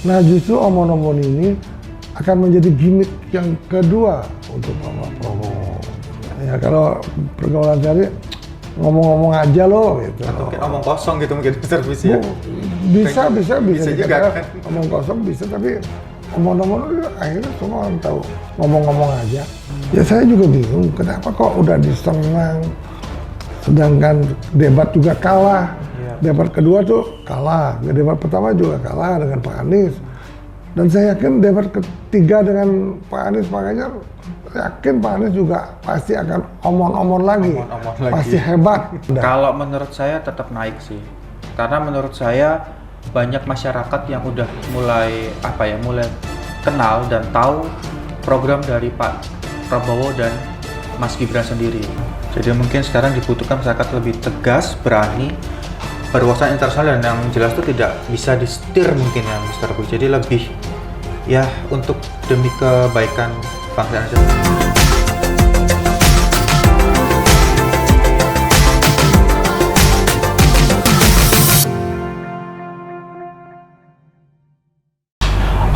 Nah justru omon-omon ini akan menjadi gimmick yang kedua untuk Pak Prabowo. Ya kalau pergaulan sehari ngomong-ngomong aja loh gitu. Atau mungkin omong kosong gitu mungkin Mr. Puisi ya? Bisa juga kan? Omong kosong bisa, tapi omong-omong akhirnya semua orang tahu ngomong-ngomong aja. Ya saya juga bingung kenapa kok udah diserang, sedangkan debat juga kalah. Debat kedua tuh kalah, debat pertama juga kalah dengan Pak Anies. Dan saya yakin debat ketiga dengan Pak Anies, makanya yakin Pak Anies juga pasti akan omon-omon lagi. Pasti hebat. Kalau menurut saya tetap naik sih. Karena menurut saya banyak masyarakat yang udah mulai mulai kenal dan tahu program dari Pak Prabowo dan Mas Gibran sendiri. Jadi mungkin sekarang dibutuhkan masyarakat lebih tegas, berani, berwawasan internasional, dan yang jelas itu tidak bisa disetir mungkin ya Mr. Puisi. Jadi lebih ya untuk demi kebaikan bangsa Indonesia.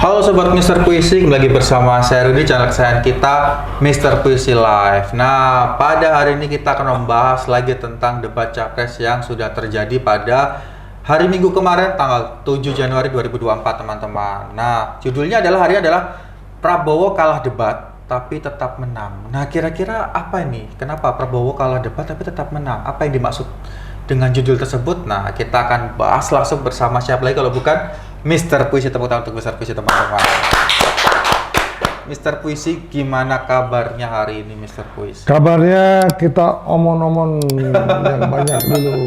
Halo Sobat Mr. Puisi, kembali lagi bersama saya Rudy, channel kesayangan kita Mr. Puisi Live. Nah, pada hari ini kita akan membahas lagi tentang debat capres yang sudah terjadi pada hari Minggu kemarin, tanggal 7 Januari 2024 teman-teman. Nah, judulnya adalah Prabowo kalah debat tapi tetap menang. Nah, kira-kira apa ini? Kenapa Prabowo kalah debat tapi tetap menang? Apa yang dimaksud dengan judul tersebut? Nah, kita akan bahas langsung bersama siapa lagi kalau bukan Mr. Puisi. Tepuk tangan untuk Mr. Puisi teman-teman. Mr. Puisi, gimana kabarnya hari ini Mr. Puisi? Kabarnya kita omon-omon yang banyak dulu,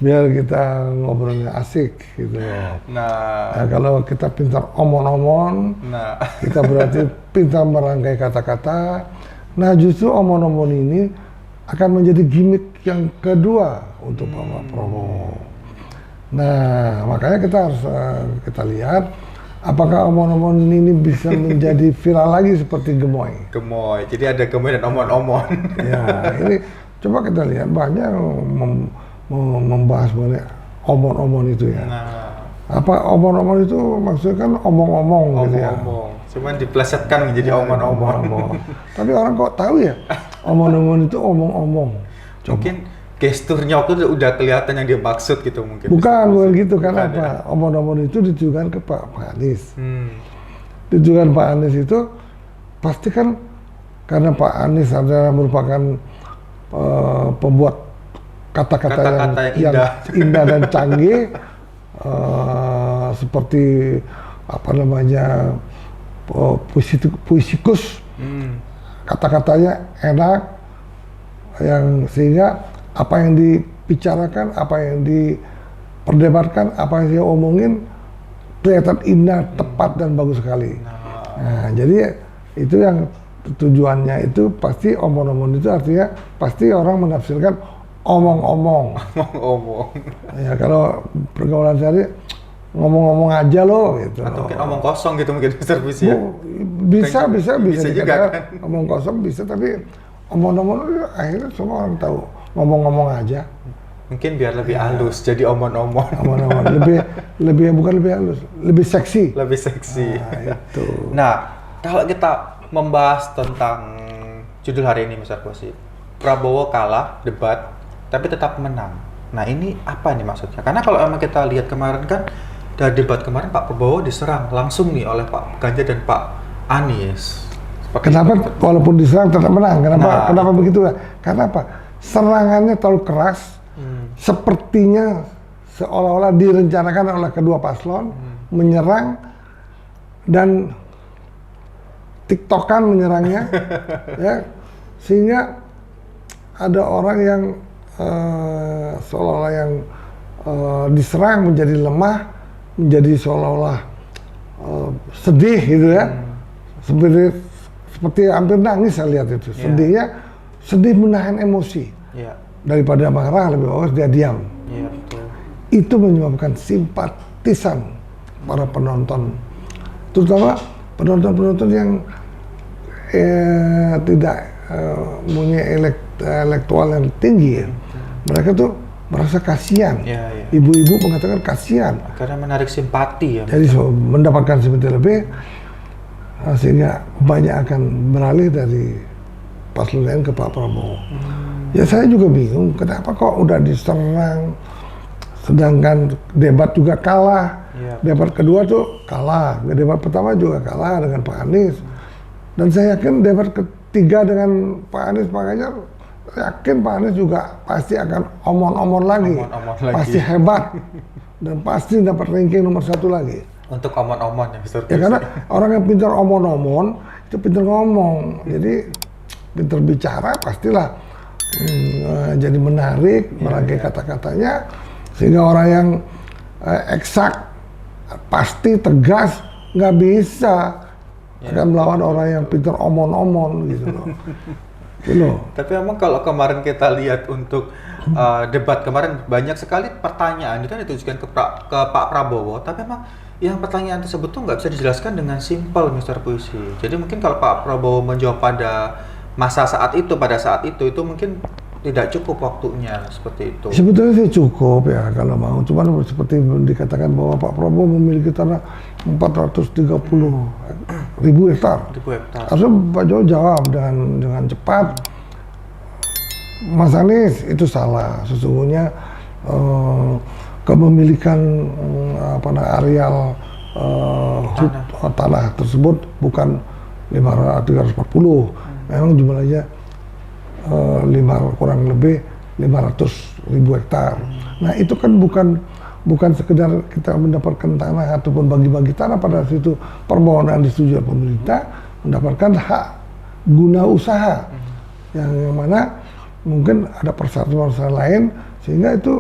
biar kita ngobrolnya asik gitu. Nah, kalau kita pintar omon-omon, kita berarti pintar merangkai kata-kata. Nah, justru omon-omon ini akan menjadi gimmick yang kedua untuk Pak Prabowo. Nah, makanya kita harus kita lihat apakah omon-omon ini bisa menjadi viral lagi seperti gemoy. Gemoy, jadi ada gemoy dan omon-omon. Ya, ini coba kita lihat banyak membahas mengenai omon-omon itu ya. Nah, apa omon-omon itu maksudnya kan omong-omong gitu ya. Cuman diplesetkan menjadi omon-omon. Tapi orang kok tahu ya omon-omon itu omong-omong. Mungkin gesturnya waktu itu udah kelihatan yang dia maksud gitu mungkin. Bukan gitu kan apa? Omon-omon itu ditujukan ke Pak Anies. Tujuan Pak Anies itu pasti kan karena Pak Anies adalah merupakan pembuat kata-kata yang indah dan canggih, seperti apa namanya puisikus, kata-katanya enak, yang sehingga apa yang dibicarakan, apa yang diperdebatkan, apa yang dia omongin kelihatan indah, tepat dan bagus sekali. Nah, jadi itu yang tujuannya itu pasti omong-omong itu artinya pasti orang menafsirkan omong-omong. Ya kalau pergaulan sehari ngomong-ngomong aja loh gitu. Atau mungkin omong kosong gitu mungkin Mr. Puisi ya? Bisa juga kan? Omong kosong bisa, tapi omong-omong akhirnya semua orang tahu ngomong-ngomong aja. Mungkin biar lebih halus, jadi omon-omon. Lebih bukan lebih halus, lebih seksi. Lebih seksi. Nah, itu. Nah, kalau kita membahas tentang judul hari ini Mr. Puisi, Prabowo kalah debat tapi tetap menang. Nah, ini apa nih maksudnya? Karena kalau emang kita lihat kemarin kan dari debat kemarin Pak Prabowo diserang langsung nih oleh Pak Ganjar dan Pak Anies. Kenapa walaupun diserang tetap menang? Kenapa begitu? Karena apa? Serangannya terlalu keras, sepertinya seolah-olah direncanakan oleh kedua paslon, menyerang dan tiktokan menyerangnya, ya, sehingga ada orang yang seolah-olah yang diserang menjadi lemah, menjadi seolah-olah sedih gitu ya, seperti hampir nangis saya lihat itu. Sedihnya, sedih menahan emosi. Daripada marah lebih bagus dia diam. Itu menyebabkan simpatisan para penonton, terutama penonton-penonton yang tidak punya intelektual yang tinggi ya. Mereka tuh merasa kasihan. Ya, ya. Ibu-ibu mengatakan kasihan. Karena menarik simpati ya. Jadi mendapatkan simpati lebih, sehingga banyak akan beralih dari paslon lain ke Pak Prabowo. Ya saya juga bingung, kenapa kok udah diserang, sedangkan debat juga kalah. Ya. Debat kedua tuh kalah, debat pertama juga kalah dengan Pak Anies. Dan saya yakin debat ketiga dengan Pak Anies, Pak Ganjar, yakin Pak Anies juga pasti akan omon-omon lagi. Pasti hebat. Dan pasti dapat ranking nomor 1 lagi. Untuk omon-omon ya, Mr. Ya karena orang yang pintar omon-omon, itu pintar ngomong. Jadi pintar bicara pastilah jadi menarik, merangkai kata-katanya. Sehingga orang yang eksak, pasti, tegas, nggak bisa akan melawan orang yang pintar omon-omon gitu loh. Gitu. Tapi emang kalau kemarin kita lihat untuk debat kemarin banyak sekali pertanyaan itu kan ditujukan ke Pak Prabowo, tapi emang yang pertanyaan tersebut tuh nggak bisa dijelaskan dengan simpel, Mr. Puisi. Jadi mungkin kalau Pak Prabowo menjawab pada pada saat itu mungkin tidak cukup waktunya seperti itu. Sebetulnya sih cukup ya kalau mau, cuman seperti dikatakan bahwa Pak Prabowo memiliki tanah 430.000 hektar. Harusnya Pak Jokowi jawab dengan cepat. Mas Anies itu salah, sesungguhnya kepemilikan areal tanah tersebut bukan 340, memang jumlahnya kurang lebih 500.000 hektar. Nah itu kan bukan sekedar kita mendapatkan tanah ataupun bagi-bagi tanah pada situ, permohonan disetujui pemerintah mendapatkan hak guna usaha yang mana mungkin ada persyaratan lain, sehingga itu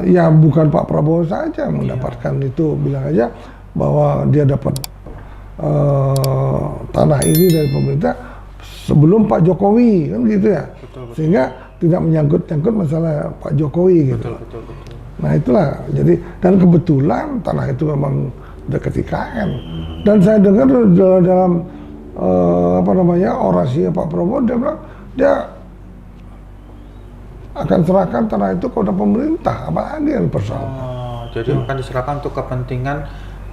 ya bukan Pak Prabowo saja mendapatkan itu, bilang aja bahwa dia dapat tanah ini dari pemerintah sebelum Pak Jokowi, kan gitu ya. Betul. Sehingga tidak menyangkut-nyangkut masalah Pak Jokowi gitu. Betul. Nah itulah, jadi dan kebetulan tanah itu memang dekat IKN. Dan saya dengar dalam orasi Pak Prabowo, dia bilang dia akan serahkan tanah itu kepada pemerintah, apalagi yang persoalan. Jadi akan diserahkan untuk kepentingan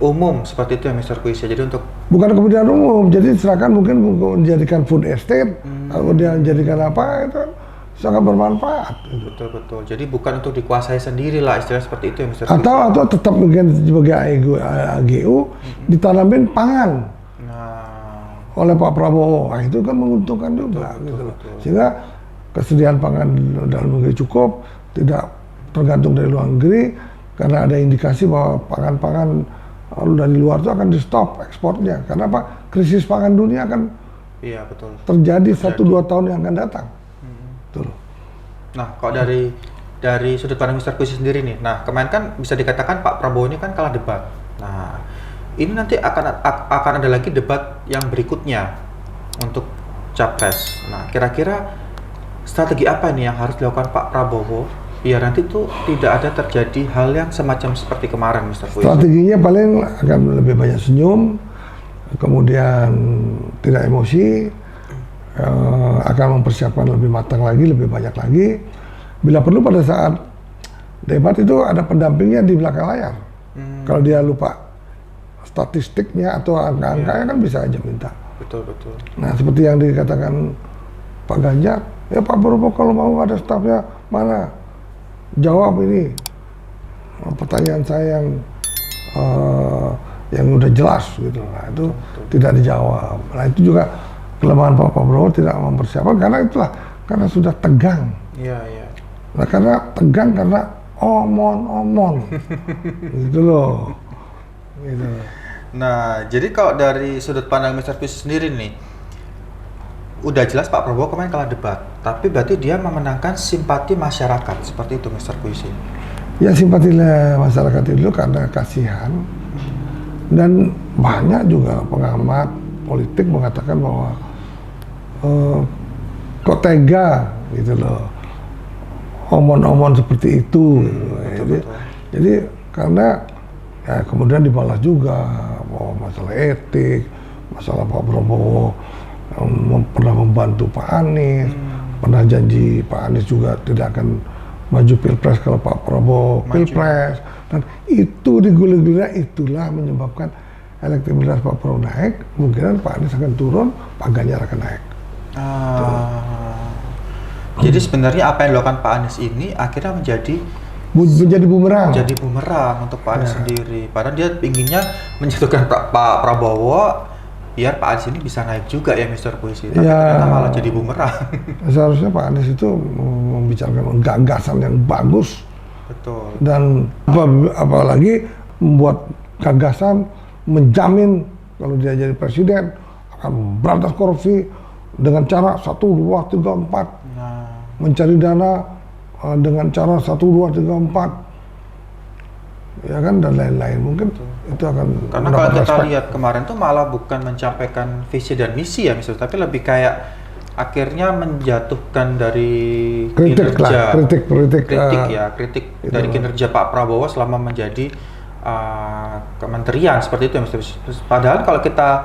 umum seperti itu ya, Mr. Puisi. Jadi untuk bukan kepentingan umum, jadi diserahkan mungkin menjadikan food estate, atau dia menjadikan apa, itu sangat bermanfaat. Betul. Jadi bukan untuk dikuasai sendiri lah, istilah seperti itu ya, Mr. Puisi. Atau tetap mungkin sebagai AGU ditanamin pangan oleh Pak Prabowo. Nah, itu kan menguntungkan juga. Betul. Sehingga kesediaan pangan dalam negeri cukup, tidak tergantung dari luar negeri, karena ada indikasi bahwa pangan-pangan dari luar itu akan di stop ekspornya. Karena apa? Krisis pangan dunia akan terjadi 1-2 tahun yang akan datang. Betul. Nah, kalau dari sudut pandang Mr. Puisi sendiri nih, nah kemarin kan bisa dikatakan Pak Prabowo ini kan kalah debat. Nah, ini nanti akan ada lagi debat yang berikutnya untuk Capres. Nah, kira-kira strategi apa nih yang harus dilakukan Pak Prabowo biar nanti itu tidak ada terjadi hal yang semacam seperti kemarin, Mr. Puisi? Strateginya paling akan lebih banyak senyum, kemudian tidak emosi, akan mempersiapkan lebih matang lagi, lebih banyak lagi. Bila perlu pada saat debat itu ada pendampingnya di belakang layar. Kalau dia lupa statistiknya atau angka-angkanya kan bisa aja minta. Betul. Nah seperti yang dikatakan Pak Ganjar, ya Pak Prabowo kalau mau ada stafnya mana? Jawab ini pertanyaan saya yang udah jelas gitu. Nah itu tidak dijawab. Nah itu juga kelemahan Pak Prabowo, tidak mempersiapkan karena sudah tegang. Iya. Nah karena tegang karena omon-omon gitu loh. Gitu. Nah jadi kalau dari sudut pandang Mr. Puisi sendiri nih, udah jelas Pak Prabowo kemarin kalah debat, tapi berarti dia memenangkan simpati masyarakat, seperti itu Mr. Puisi? Ya simpati masyarakat itu karena kasihan, dan banyak juga pengamat politik mengatakan bahwa kok tega gitu loh, omon-omon seperti itu. Betul. Jadi karena ya kemudian dibalas juga bahwa masalah etik, masalah Pak Prabowo pernah membantu Pak Anies, pernah janji Pak Anies juga tidak akan maju pilpres kalau Pak Prabowo pilpres, dan itu digulir-gulir, itulah menyebabkan elektabilitas Pak Prabowo naik, kemungkinan Pak Anies akan turun, Pak Ganjar akan naik. Jadi sebenarnya apa yang dilakukan Pak Anies ini akhirnya menjadi bumerang. Jadi bumerang untuk Pak Anies sendiri. Padahal dia inginnya menjatuhkan Pak Prabowo biar Pak Anies ini bisa naik juga ya Mr. Puisi. Tapi ternyata malah jadi bumerang. Seharusnya Pak Anies itu membicarakan gagasan yang bagus. Betul. Dan apalagi membuat gagasan menjamin kalau dia jadi presiden akan berantas korupsi dengan cara 1, 2, 3, 4. Mencari dana dengan cara 1, 2, 3, 4. Ya kan, dan lain-lain. Mungkin itu akan, karena kalau kita lihat kemarin tuh malah bukan mencapaikan visi dan misi ya misalnya, tapi lebih kayak akhirnya menjatuhkan dari kritik dari kinerja Pak Prabowo selama menjadi kementerian seperti itu ya Mr. Padahal kalau kita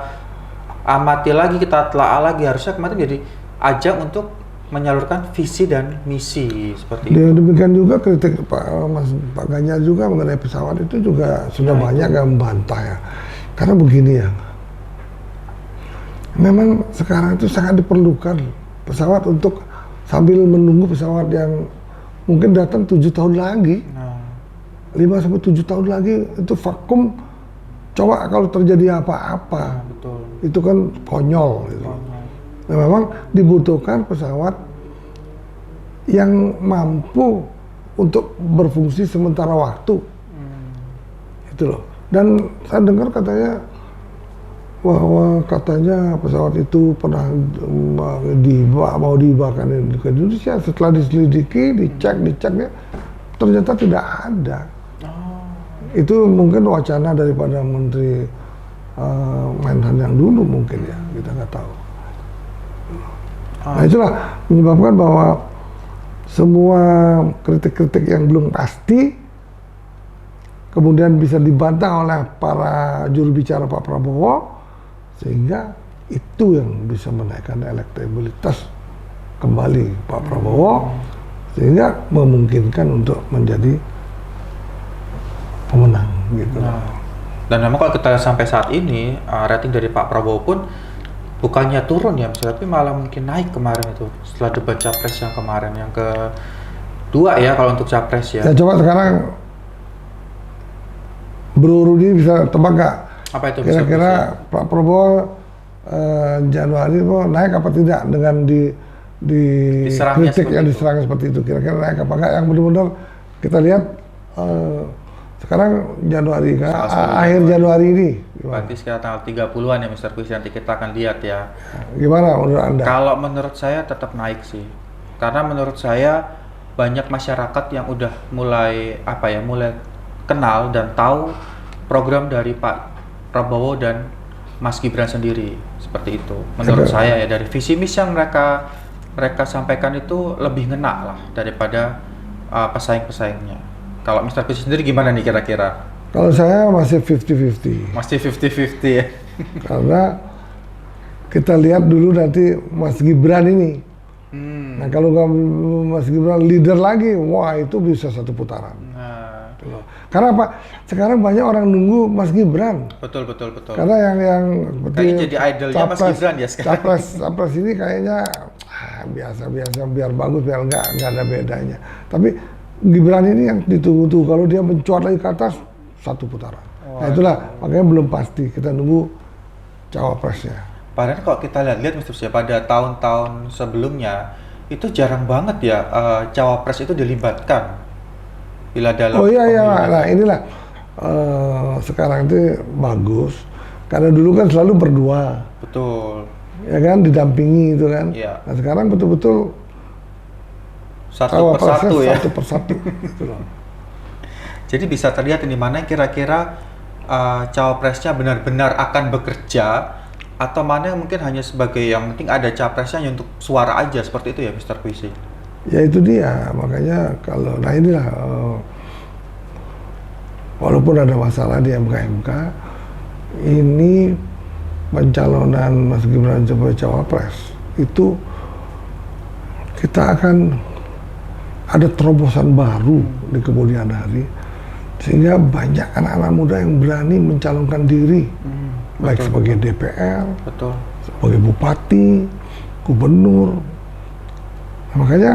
amati lagi, kita telaah lagi, harusnya kemarin jadi ajang untuk menyalurkan visi dan misi seperti itu. Demikian juga kritik Pak Ganjar juga mengenai pesawat itu juga sudah banyak yang membantah ya. Karena begini ya, memang sekarang itu sangat diperlukan pesawat untuk sambil menunggu pesawat yang mungkin datang 7 tahun lagi, 5-7 tahun lagi itu vakum. Coba kalau terjadi apa-apa, itu kan konyol. Gitu. Nah, memang dibutuhkan pesawat yang mampu untuk berfungsi sementara waktu, itu loh. Dan saya dengar katanya bahwa pesawat itu pernah mau dibawakan ke Indonesia. Setelah diselidiki, diceknya, ternyata tidak ada. Itu mungkin wacana daripada Menteri Menhan yang dulu mungkin ya, kita nggak tahu. Nah itulah menyebabkan bahwa semua kritik-kritik yang belum pasti kemudian bisa dibantah oleh para juru bicara Pak Prabowo, sehingga itu yang bisa menaikkan elektabilitas kembali Pak Prabowo, sehingga memungkinkan untuk menjadi pemenang gitu. Dan memang kalau kita sampai saat ini rating dari Pak Prabowo pun bukannya turun ya, tapi malah mungkin naik kemarin itu setelah debat capres yang kemarin, yang kedua ya kalau untuk capres ya. Ya coba sekarang Bro Rudi bisa tebak nggak? Apa itu? Kira-kira Pak Prabowo Januari mau naik apa tidak dengan kritik yang diserang seperti itu? Kira-kira naik apa enggak? Yang benar-benar kita lihat sekarang Januari kan, akhir Januari ini. Berarti sekitar tanggal 30-an ya Mr. Puisi, nanti kita akan lihat ya. Gimana menurut Anda? Kalau menurut saya tetap naik sih. Karena menurut saya banyak masyarakat yang udah mulai mulai kenal dan tahu program dari Pak Prabowo dan Mas Gibran sendiri. Seperti itu. Menurut saya ya, dari visi misi yang mereka sampaikan itu lebih ngena lah daripada pesaing-pesaingnya. Kalau Mr. Puisi sendiri gimana nih kira-kira? Kalau saya masih 50-50. Masih 50-50 ya? Karena kita lihat dulu nanti Mas Gibran ini. Nah kalau Mas Gibran leader lagi, wah itu bisa 1 putaran. Karena apa? Sekarang banyak orang nunggu Mas Gibran. Betul. Karena yang kayaknya jadi idolnya Mas Gibran ya sekarang. Capres ini kayaknya biasa-biasa, biar bagus, biar nggak ada bedanya. Tapi Gibran ini yang ditunggu-tunggu, kalau dia mencuat lagi ke atas 1 putaran. Nah itulah makanya belum pasti, kita nunggu cawapresnya. Padahal kalau kita lihat Mr. Sia, pada tahun-tahun sebelumnya itu jarang banget ya cawapres itu dilibatkan bila dalam nah inilah sekarang itu bagus karena dulu kan selalu berdua. Betul. Ya kan, didampingi itu kan. Iya. Nah sekarang betul-betul satu persatu ya. Satu persatu. Gitu loh. Jadi bisa terlihat di mana kira-kira cawapresnya benar-benar akan bekerja, atau mana yang mungkin hanya sebagai yang penting ada capresnya untuk suara aja, seperti itu ya Mr. Puisi. Ya itu dia, makanya kalau inilah walaupun ada masalah di MK, ini pencalonan Mas Gibran sebagai cawapres itu kita akan ada terobosan baru di kemudian hari, sehingga banyak anak-anak muda yang berani mencalonkan diri, baik sebagai DPR, sebagai bupati, gubernur. Nah, makanya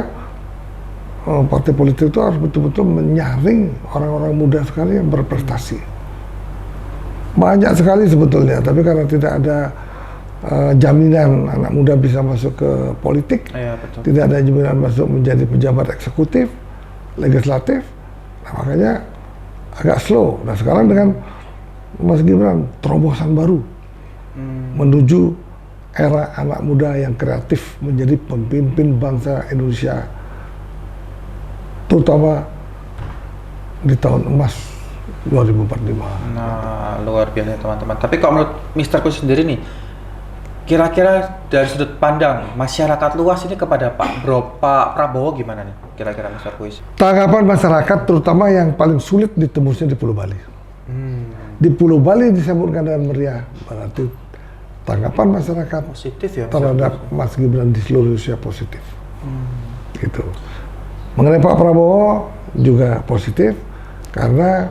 partai politik itu harus betul-betul menyaring orang-orang muda sekali yang berprestasi. Banyak sekali sebetulnya, tapi karena tidak ada jaminan anak muda bisa masuk ke politik, tidak ada jaminan masuk menjadi pejabat eksekutif, legislatif, nah makanya agak slow. Nah sekarang dengan Mas Gibran, terobosan baru menuju era anak muda yang kreatif menjadi pemimpin bangsa Indonesia, terutama di tahun emas 2045. Nah, luar biasa teman-teman. Tapi kalau menurut Mr. Puisi sendiri nih, kira-kira dari sudut pandang masyarakat luas ini kepada Pak Prabowo gimana nih? Kira-kira Mr. Puisi? Tanggapan masyarakat terutama yang paling sulit ditembusnya di Pulau Bali. Di Pulau Bali disambutkan dengan meriah, berarti tanggapan masyarakat positif ya terhadap Mas Gibran di seluruh Indonesia positif. Gitu. Mengenai Pak Prabowo juga positif karena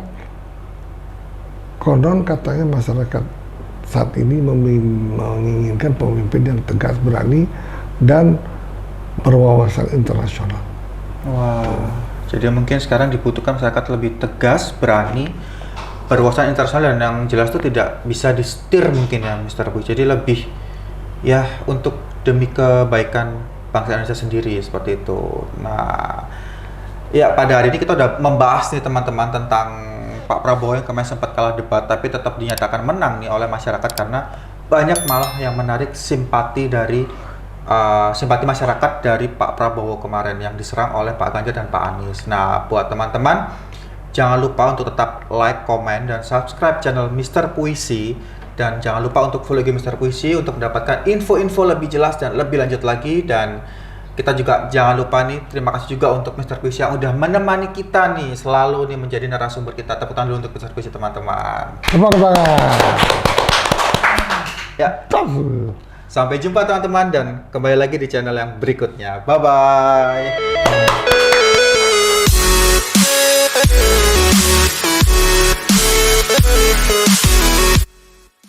konon katanya masyarakat saat ini menginginkan pemimpin yang tegas, berani, dan berwawasan internasional. Wow. Jadi mungkin sekarang dibutuhkan masyarakat lebih tegas, berani, berwawasan internasional, dan yang jelas itu tidak bisa disetir mungkin ya Mr. Puisi. Jadi lebih ya untuk demi kebaikan bangsa Indonesia sendiri seperti itu. Nah, ya pada hari ini kita udah membahas nih teman-teman tentang Pak Prabowo yang kemarin sempat kalah debat tapi tetap dinyatakan menang nih oleh masyarakat karena banyak malah yang menarik simpati dari simpati masyarakat dari Pak Prabowo kemarin yang diserang oleh Pak Ganjar dan Pak Anies. Nah, buat teman-teman jangan lupa untuk tetap like, komen, dan subscribe channel Mr. Puisi, dan jangan lupa untuk follow IG Mr. Puisi untuk mendapatkan info-info lebih jelas dan lebih lanjut lagi. Dan kita juga jangan lupa nih, terima kasih juga untuk Mr. Puisi yang udah menemani kita nih selalu nih menjadi narasumber kita. Tepuk tangan dulu untuk Mr. Puisi teman-teman. Tepuk tangan. Ya. Sampai jumpa teman-teman dan kembali lagi di channel yang berikutnya. Bye bye.